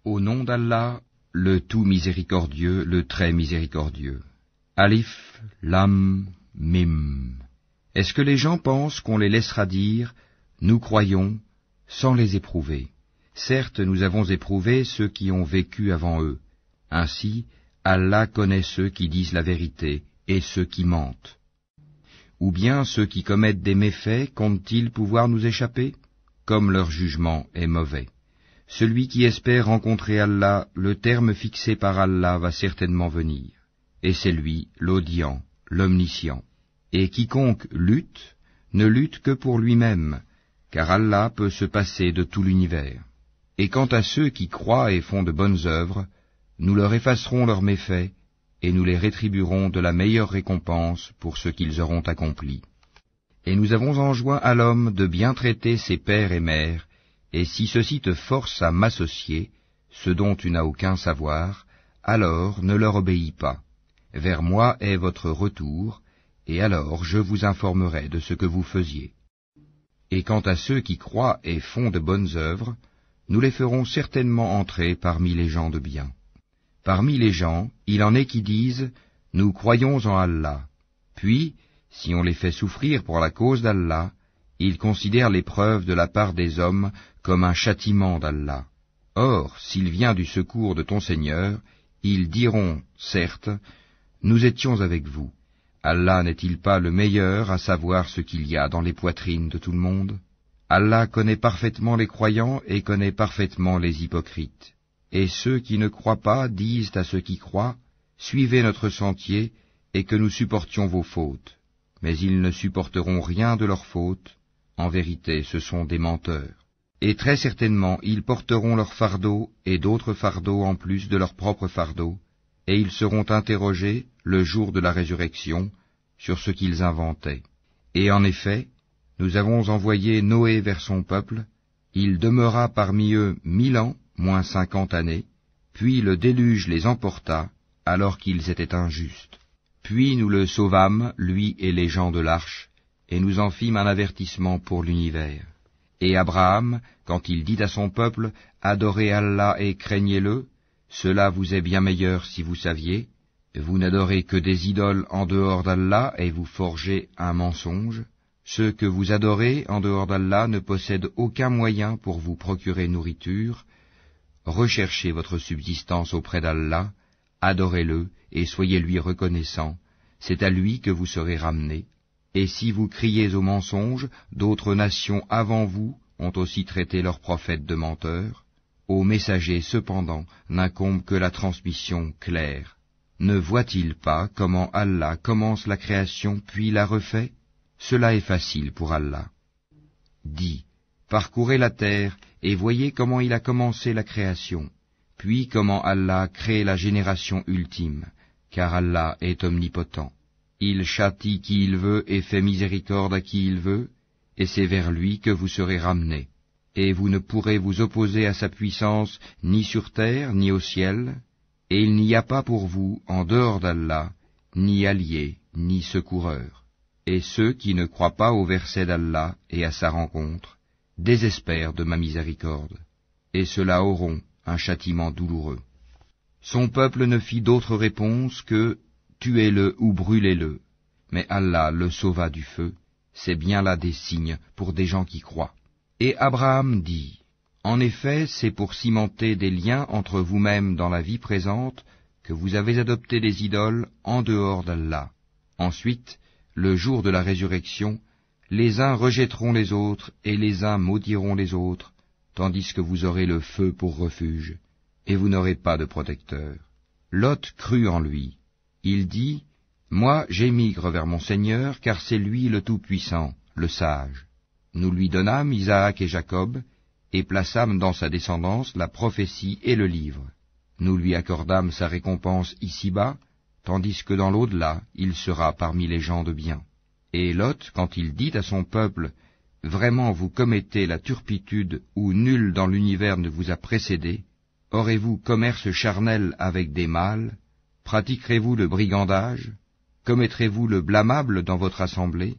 Au nom d'Allah, le tout miséricordieux, le très miséricordieux. Alif, Lam, Mim. Est-ce que les gens pensent qu'on les laissera dire « Nous croyons » sans les éprouver? Certes, nous avons éprouvé ceux qui ont vécu avant eux. Ainsi, Allah connaît ceux qui disent la vérité et ceux qui mentent. Ou bien ceux qui commettent des méfaits comptent-ils pouvoir nous échapper? Comme leur jugement est mauvais. Celui qui espère rencontrer Allah, le terme fixé par Allah va certainement venir. Et c'est lui, l'audient, l'omniscient. Et quiconque lutte, ne lutte que pour lui-même, car Allah peut se passer de tout l'univers. Et quant à ceux qui croient et font de bonnes œuvres, nous leur effacerons leurs méfaits, et nous les rétribuerons de la meilleure récompense pour ce qu'ils auront accompli. Et nous avons enjoint à l'homme de bien traiter ses pères et mères, et si ceux-ci te forcent à m'associer, ce dont tu n'as aucun savoir, alors ne leur obéis pas. Vers moi est votre retour, et alors je vous informerai de ce que vous faisiez. Et quant à ceux qui croient et font de bonnes œuvres, nous les ferons certainement entrer parmi les gens de bien. Parmi les gens, il en est qui disent « Nous croyons en Allah ». Puis, si on les fait souffrir pour la cause d'Allah, ils considèrent l'épreuve de la part des hommes comme un châtiment d'Allah. Or, s'il vient du secours de ton Seigneur, ils diront, certes, « Nous étions avec vous ». Allah n'est-il pas le meilleur à savoir ce qu'il y a dans les poitrines de tout le monde? Allah connaît parfaitement les croyants et connaît parfaitement les hypocrites. Et ceux qui ne croient pas disent à ceux qui croient, « Suivez notre sentier, et que nous supportions vos fautes. » Mais ils ne supporteront rien de leurs fautes. En vérité, ce sont des menteurs. Et très certainement, ils porteront leur fardeau et d'autres fardeaux en plus de leur propre fardeau, et ils seront interrogés, le jour de la résurrection, sur ce qu'ils inventaient. Et en effet, nous avons envoyé Noé vers son peuple, il demeura parmi eux 1000 ans, moins 50 années, puis le déluge les emporta, alors qu'ils étaient injustes. Puis nous le sauvâmes, lui et les gens de l'arche, et nous en fîmes un avertissement pour l'univers. Et Abraham, quand il dit à son peuple, « Adorez Allah et craignez-le », cela vous est bien meilleur si vous saviez. Vous n'adorez que des idoles en dehors d'Allah et vous forgez un mensonge. Ceux que vous adorez en dehors d'Allah ne possèdent aucun moyen pour vous procurer nourriture. Recherchez votre subsistance auprès d'Allah, adorez-le et soyez-lui reconnaissants. C'est à lui que vous serez ramenés. Et si vous criez au mensonge, d'autres nations avant vous ont aussi traité leurs prophètes de menteurs. Aux messagers, cependant, n'incombe que la transmission claire. Ne voit-il pas comment Allah commence la création puis la refait? Cela est facile pour Allah. Dis, parcourez la terre et voyez comment il a commencé la création, puis comment Allah crée la génération ultime, car Allah est omnipotent. Il châtie qui il veut et fait miséricorde à qui il veut, et c'est vers lui que vous serez ramenés. Et vous ne pourrez vous opposer à sa puissance ni sur terre ni au ciel, et il n'y a pas pour vous, en dehors d'Allah, ni allié, ni secoureur. Et ceux qui ne croient pas au verset d'Allah et à sa rencontre, désespèrent de ma miséricorde, et ceux-là auront un châtiment douloureux. Son peuple ne fit d'autre réponse que « Tuez-le ou brûlez-le », mais Allah le sauva du feu, c'est bien là des signes pour des gens qui croient. Et Abraham dit, « En effet, c'est pour cimenter des liens entre vous-mêmes dans la vie présente que vous avez adopté des idoles en dehors d'Allah. Ensuite, le jour de la résurrection, les uns rejetteront les autres et les uns maudiront les autres, tandis que vous aurez le feu pour refuge, et vous n'aurez pas de protecteur. » Lot crut en lui. Il dit, « Moi j'émigre vers mon Seigneur, car c'est lui le Tout-Puissant, le Sage. » Nous lui donnâmes Isaac et Jacob, et plaçâmes dans sa descendance la prophétie et le livre. Nous lui accordâmes sa récompense ici-bas, tandis que dans l'au-delà, il sera parmi les gens de bien. Et Lot, quand il dit à son peuple, « Vraiment vous commettez la turpitude où nul dans l'univers ne vous a précédé, aurez-vous commerce charnel avec des mâles? Pratiquerez-vous le brigandage? Commettrez-vous le blâmable dans votre assemblée ?»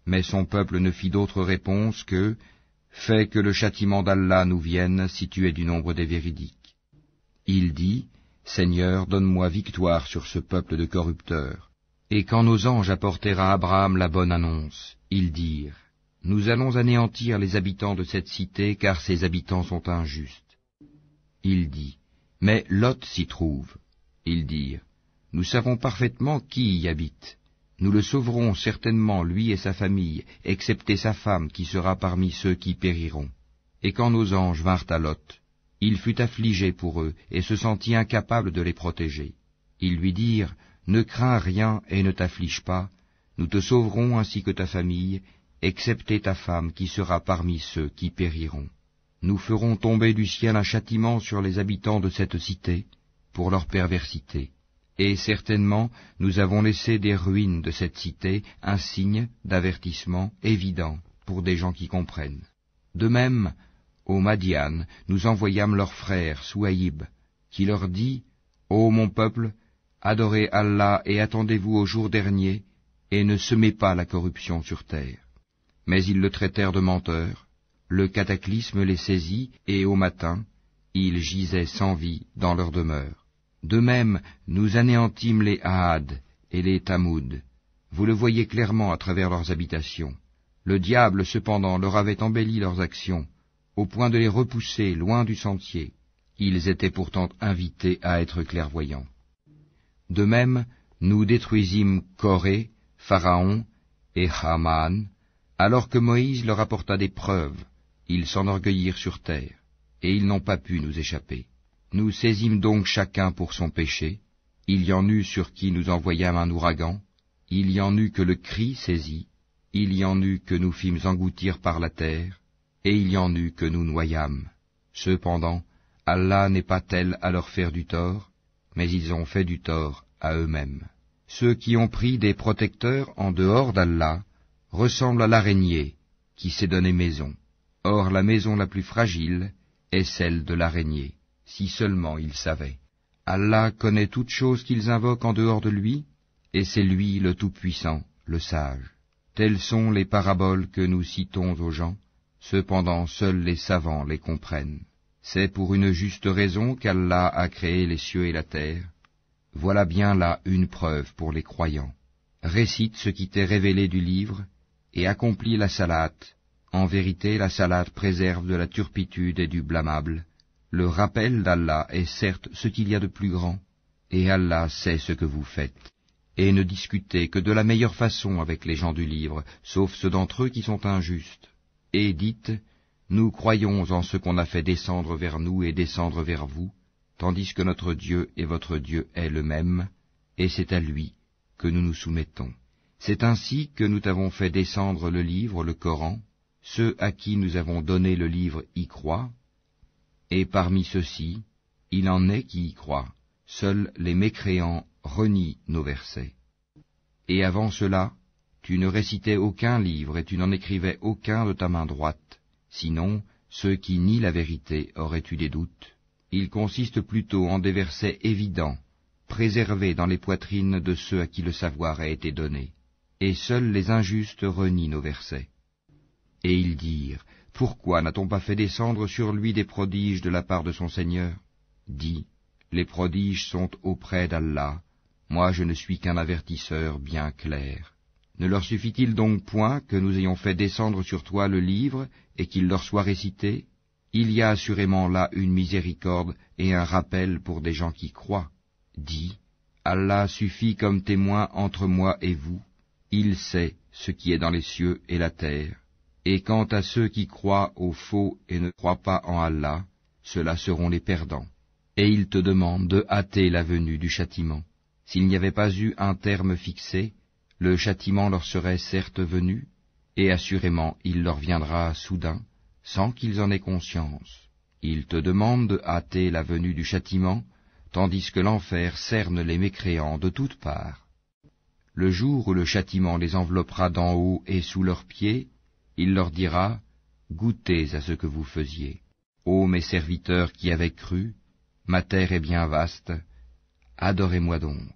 Mais son peuple ne fit d'autre réponse que « Fais que le châtiment d'Allah nous vienne si tu es du nombre des véridiques. » Il dit, Seigneur, donne-moi victoire sur ce peuple de corrupteurs. Et quand nos anges apportèrent à Abraham la bonne annonce, ils dirent, Nous allons anéantir les habitants de cette cité, car ses habitants sont injustes. Il dit, Mais Lot s'y trouve. Ils dirent, Nous savons parfaitement qui y habite. Nous le sauverons certainement, lui et sa famille, excepté sa femme qui sera parmi ceux qui périront. Et quand nos anges vinrent à Lot, il fut affligé pour eux et se sentit incapable de les protéger. Ils lui dirent, Ne crains rien et ne t'afflige pas, nous te sauverons ainsi que ta famille, excepté ta femme qui sera parmi ceux qui périront. Nous ferons tomber du ciel un châtiment sur les habitants de cette cité, pour leur perversité. Et certainement, nous avons laissé des ruines de cette cité un signe d'avertissement évident pour des gens qui comprennent. De même, au Madian, nous envoyâmes leur frère Souaïb, qui leur dit, Ô mon peuple, adorez Allah et attendez-vous au jour dernier, et ne semez pas la corruption sur terre. Mais ils le traitèrent de menteur, le cataclysme les saisit, et au matin, ils gisaient sans vie dans leur demeure. De même, nous anéantîmes les Ahad et les Tamoud. Vous le voyez clairement à travers leurs habitations. Le diable, cependant, leur avait embelli leurs actions, au point de les repousser loin du sentier. Ils étaient pourtant invités à être clairvoyants. De même, nous détruisîmes Corée, Pharaon et Haman, alors que Moïse leur apporta des preuves. Ils s'enorgueillirent sur terre, et ils n'ont pas pu nous échapper. Nous saisîmes donc chacun pour son péché. Il y en eut sur qui nous envoyâmes un ouragan, il y en eut que le cri saisit, il y en eut que nous fîmes engloutir par la terre, et il y en eut que nous noyâmes. Cependant, Allah n'est pas tel à leur faire du tort, mais ils ont fait du tort à eux-mêmes. Ceux qui ont pris des protecteurs en dehors d'Allah ressemblent à l'araignée qui s'est donné maison. Or la maison la plus fragile est celle de l'araignée, si seulement ils savaient. Allah connaît toutes choses qu'ils invoquent en dehors de lui, et c'est lui le Tout-Puissant, le Sage. Telles sont les paraboles que nous citons aux gens, cependant seuls les savants les comprennent. C'est pour une juste raison qu'Allah a créé les cieux et la terre. Voilà bien là une preuve pour les croyants. Récite ce qui t'est révélé du livre, et accomplis la salate. En vérité, la salate préserve de la turpitude et du blâmable. Le rappel d'Allah est certes ce qu'il y a de plus grand, et Allah sait ce que vous faites. Et ne discutez que de la meilleure façon avec les gens du livre, sauf ceux d'entre eux qui sont injustes. Et dites, nous croyons en ce qu'on a fait descendre vers nous et descendre vers vous, tandis que notre Dieu et votre Dieu est le même, et c'est à lui que nous nous soumettons. C'est ainsi que nous t'avons fait descendre le livre, le Coran. Ceux à qui nous avons donné le livre y croient, et parmi ceux-ci, il en est qui y croient. Seuls les mécréants renient nos versets. Et avant cela, tu ne récitais aucun livre et tu n'en écrivais aucun de ta main droite. Sinon, ceux qui nient la vérité auraient eu des doutes. Il consiste plutôt en des versets évidents, préservés dans les poitrines de ceux à qui le savoir a été donné. Et seuls les injustes renient nos versets. Et ils dirent, pourquoi n'a-t-on pas fait descendre sur lui des prodiges de la part de son Seigneur? Dis, les prodiges sont auprès d'Allah, moi je ne suis qu'un avertisseur bien clair. Ne leur suffit-il donc point que nous ayons fait descendre sur toi le livre et qu'il leur soit récité? Il y a assurément là une miséricorde et un rappel pour des gens qui croient. Dis, Allah suffit comme témoin entre moi et vous, il sait ce qui est dans les cieux et la terre. Et quant à ceux qui croient au faux et ne croient pas en Allah, ceux-là seront les perdants. Et ils te demandent de hâter la venue du châtiment. S'il n'y avait pas eu un terme fixé, le châtiment leur serait certes venu, et assurément il leur viendra soudain, sans qu'ils en aient conscience. Ils te demandent de hâter la venue du châtiment, tandis que l'enfer cerne les mécréants de toutes parts. Le jour où le châtiment les enveloppera d'en haut et sous leurs pieds, il leur dira, goûtez à ce que vous faisiez. Ô mes serviteurs qui avez cru, ma terre est bien vaste, adorez-moi donc.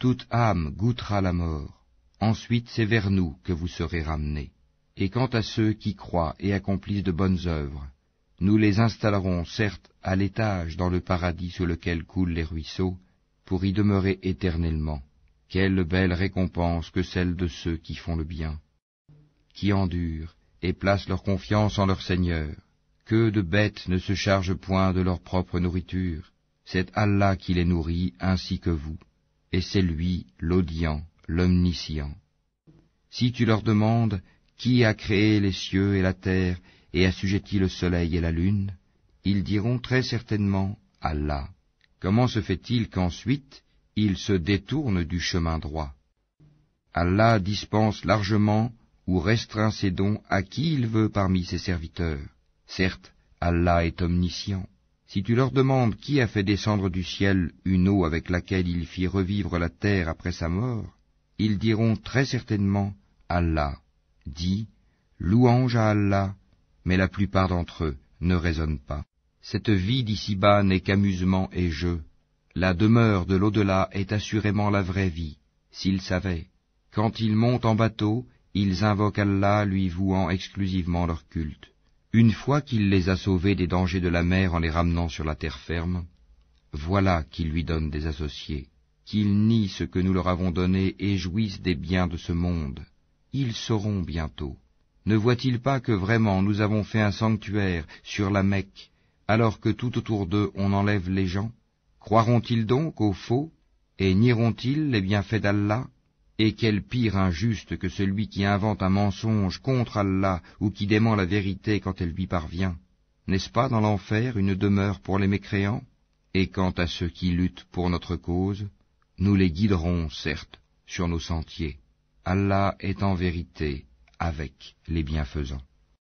Toute âme goûtera la mort, ensuite c'est vers nous que vous serez ramenés. Et quant à ceux qui croient et accomplissent de bonnes œuvres, nous les installerons certes à l'étage dans le paradis sous lequel coulent les ruisseaux, pour y demeurer éternellement. Quelle belle récompense que celle de ceux qui font le bien, qui endurent et placent leur confiance en leur Seigneur. Que de bêtes ne se chargent point de leur propre nourriture. C'est Allah qui les nourrit ainsi que vous, et c'est lui l'audient, l'omniscient. Si tu leur demandes qui a créé les cieux et la terre et assujetti le soleil et la lune, ils diront très certainement Allah. Comment se fait-il qu'ensuite ils se détournent du chemin droit? Allah dispense largement ou restreint ses dons à qui il veut parmi ses serviteurs. Certes, Allah est omniscient. Si tu leur demandes qui a fait descendre du ciel une eau avec laquelle il fit revivre la terre après sa mort, ils diront très certainement Allah. Dis, louange à Allah, mais la plupart d'entre eux ne raisonnent pas. Cette vie d'ici-bas n'est qu'amusement et jeu. La demeure de l'au-delà est assurément la vraie vie, s'ils savaient. Quand ils montent en bateau, ils invoquent Allah, lui vouant exclusivement leur culte. Une fois qu'il les a sauvés des dangers de la mer en les ramenant sur la terre ferme, voilà qu'ils lui donnent des associés, qu'ils nient ce que nous leur avons donné et jouissent des biens de ce monde. Ils sauront bientôt. Ne voient-ils pas que vraiment nous avons fait un sanctuaire sur la Mecque, alors que tout autour d'eux on enlève les gens? Croiront-ils donc au faux, et nieront-ils les bienfaits d'Allah? Et quel pire injuste que celui qui invente un mensonge contre Allah ou qui dément la vérité quand elle lui parvient. N'est-ce pas dans l'enfer une demeure pour les mécréants? Et quant à ceux qui luttent pour notre cause, nous les guiderons, certes, sur nos sentiers. Allah est en vérité avec les bienfaisants.